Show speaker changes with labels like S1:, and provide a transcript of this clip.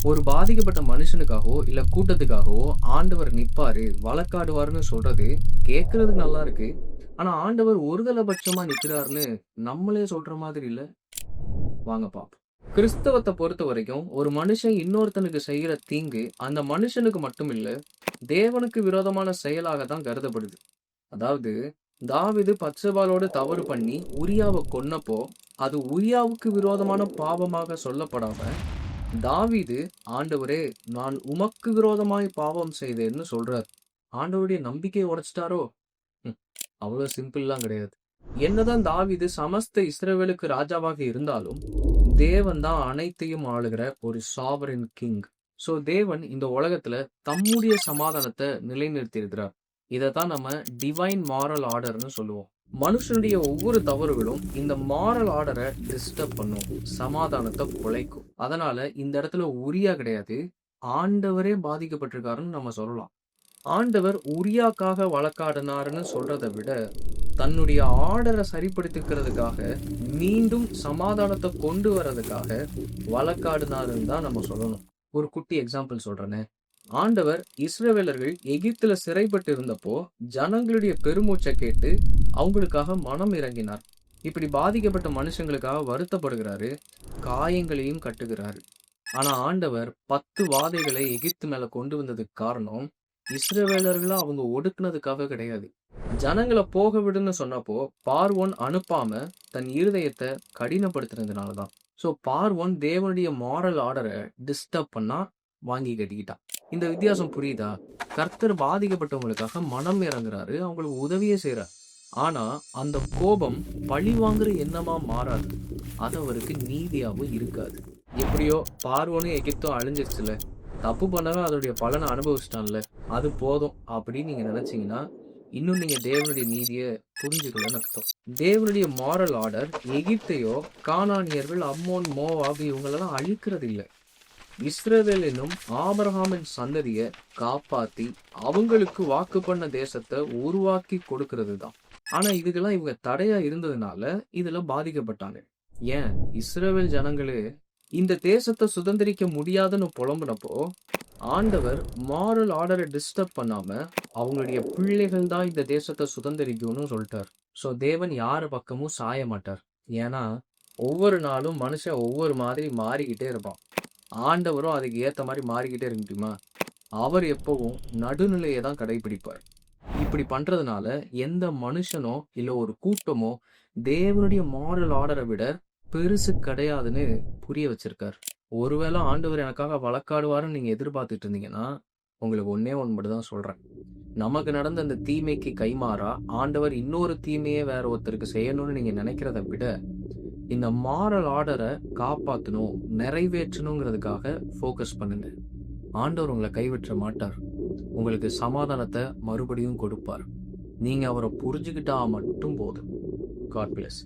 S1: ஒரு பாதிக்கப்பட்ட மனுஷனுக்காகவோ இல்ல கூட்டத்துக்காகவோ ஆண்டவர் நிப்பாரு வழக்காடுவாருன்னு சொல்றது கேட்கறதுக்கு நல்லா இருக்கு. ஆனா ஆண்டவர் ஒருதலைபட்சமா நிக்கிறாருன்னு நம்மளே சொல்ற மாதிரி இல்ல. வாங்க பாப்போம். கிறிஸ்தவத்தை பொறுத்த வரைக்கும் ஒரு மனுஷன் இன்னொருத்தனுக்கு செய்யற தீங்கு அந்த மனுஷனுக்கு மட்டும் இல்ல, தேவனுக்கு விரோதமான செயலாக தான் கருதப்படுது. அதாவது தாவீது பத்சேபாளோடு தவறு பண்ணி உரியாவை கொன்னப்போ அது உரியாவுக்கு விரோதமான பாவமாக சொல்லப்படாம, தாவீது ஆண்டவரே நான் உமக்கு விரோதமாய் பாவம் செய்தேன்னு சொல்றார். ஆண்டவருடைய நம்பிக்கையை உடைச்சிட்டாரோ? ம், அவ்வளவு சிம்பிள்லாம் கிடையாது. என்னதான் தாவீது சமஸ்த இஸ்ரவேலுக்கு ராஜாவாக இருந்தாலும் தேவன் தான் அனைத்தையும் ஆளுகிற ஒரு சாவரின் கிங். சோ தேவன் இந்த உலகத்துல தம்முடைய சமாதானத்தை நிலைநிறுத்தி இருக்கிறார். இதைத்தான் நம்ம டிவைன் மாரல் ஆர்டர்னு சொல்லுவோம். மனுஷனுடைய ஒவ்வொரு தவறுகளும் இந்த மாரல் ஆர்டரை டிஸ்டர்ப் பண்ணும், சமாதானத்தை குலைக்கும். அதனால இந்த இடத்துல உரியா கிடையாது, ஆண்டவரே பாதிக்கப்பட்டிருக்காருன்னு நம்ம சொல்லலாம். ஆண்டவர் உரியாக்காக வழக்காடினாருன்னு சொல்றதை விட தன்னுடைய ஆர்டரை சரிப்படுத்திக்கிறதுக்காக மீண்டும் சமாதானத்தை கொண்டு வர்றதுக்காக வழக்காடினாருன்னு தான் நம்ம சொல்லணும். ஒரு குட்டி எக்ஸாம்பிள் சொல்றேனே. ஆண்டவர் இஸ்ரவேலர்கள் எகிப்துல சிறைப்பட்டு இருந்தப்போ ஜனங்களுடைய பெருமூச்சை கேட்டு அவங்களுக்காக மனம் இறங்கினார். இப்படி பாதிக்கப்பட்ட மனுஷங்களுக்காக வருத்தப்படுகிறாரு, காயங்களையும் கட்டுகிறாரு. ஆனா ஆண்டவர் 10 வாதைகளை எகிப்து மேல கொண்டு வந்ததுக்கு காரணம் இஸ்ரவேலர்களை அவங்க ஒடுக்குனதுக்காக கிடையாது. ஜனங்களை போக விடுன்னு சொன்னப்போ பார்வோன் அனுப்பாம தன் இருதயத்தை கடினப்படுத்தினதுனாலதான். சோ பார்வோன் தேவனுடைய மாரல் ஆர்டரை டிஸ்டர்ப் பண்ணா வாங்கி கட்டிக்கிட்டான். இந்த வித்தியாசம் புரியுதா? கர்த்தர் பாதிக்கப்பட்டவங்களுக்காக மனம் இறங்குறாரு, அவங்களுக்கு உதவியே செய்யறார். ஆனா அந்த கோபம் பழி வாங்குற எண்ணமா மாறாது, அது அவருக்கு நீதியாவும் இருக்காது. எப்படியோ பார்வோனும் எகிப்தும் அழிஞ்சிருச்சுல, தப்பு பண்ணவன் அதோடைய பலனை அனுபவிச்சிட்டான்ல, அது போதும் அப்படின்னு நீங்க நினைச்சீங்கன்னா இன்னும் நீங்க தேவனுடைய நீதியை புரிஞ்சுக்கலன்னு அர்த்தம். தேவனுடைய மாரல் ஆர்டர் எகிப்தையோ கானானியர்கள் அம்மோன் மோவாப் இவங்களெல்லாம் அழிக்கிறது இல்லை, இஸ்ரவேல் என்னும் ஆபிரகாமின் சந்ததியை காப்பாத்தி அவங்களுக்கு வாக்கு பண்ண தேசத்தை உருவாக்கி கொடுக்கிறது தான். ஆனா இதுக்கெல்லாம் இவங்க தடையா இருந்ததுனால இதுல பாதிக்கப்பட்டாங்க. ஏன் இஸ்ரவேல் ஜனங்களே இந்த தேசத்தை சுதந்திரிக்க முடியாதுன்னு புலம்புனப்போ ஆண்டவர் மாரல் ஆர்டரை டிஸ்டர்ப் பண்ணாம அவங்களுடைய பிள்ளைகள் தான் இந்த தேசத்தை சுதந்திரிக்கும்னு சொல்லிட்டார். சோ தேவன் யாரு பக்கமும் சாய மாட்டார். ஏன்னா ஒவ்வொரு நாளும் மனுஷன் ஒவ்வொரு மாதிரி மாறிக்கிட்டே இருப்பான். ஆண்டவரும் அதுக்கு ஏத்த மாதிரி மாறிக்கிட்டே இருக்க முடியுமா? அவர் எப்பவும் நடுநிலையை தான் கடைபிடிப்பார். இப்படி பண்றதுனால எந்த மனுஷனோ இல்ல ஒரு கூட்டமோ தேவனுடைய மாரல் ஆர்டரை விட பெருசு கிடையாதுன்னு புரிய வச்சிருக்கார். ஒருவேளை ஆண்டவர் எனக்காக வழக்காடுவாருன்னு நீங்க எதிர்பார்த்துட்டு இருந்தீங்கன்னா உங்களுக்கு ஒன்னே ஒன்று மட்டும் தான் சொல்றேன். நமக்கு நடந்த அந்த தீமைக்கு கைமாறா ஆண்டவர் இன்னொரு தீமையே வேற ஒருத்தருக்கு செய்யணும்னு நீங்க நினைக்கிறத விட இந்த மாரல் ஆர்டரை காப்பாற்றணும், நிறைவேற்றணுங்கிறதுக்காக ஃபோக்கஸ் பண்ணுங்க. ஆண்டவர் உங்களை கைவிட்ட மாட்டார், உங்களுக்கு சமாதானத்தை மறுபடியும் கொடுப்பார். நீங்க அவரை புரிஞ்சுக்கிட்டா மட்டும் போதும். God plus.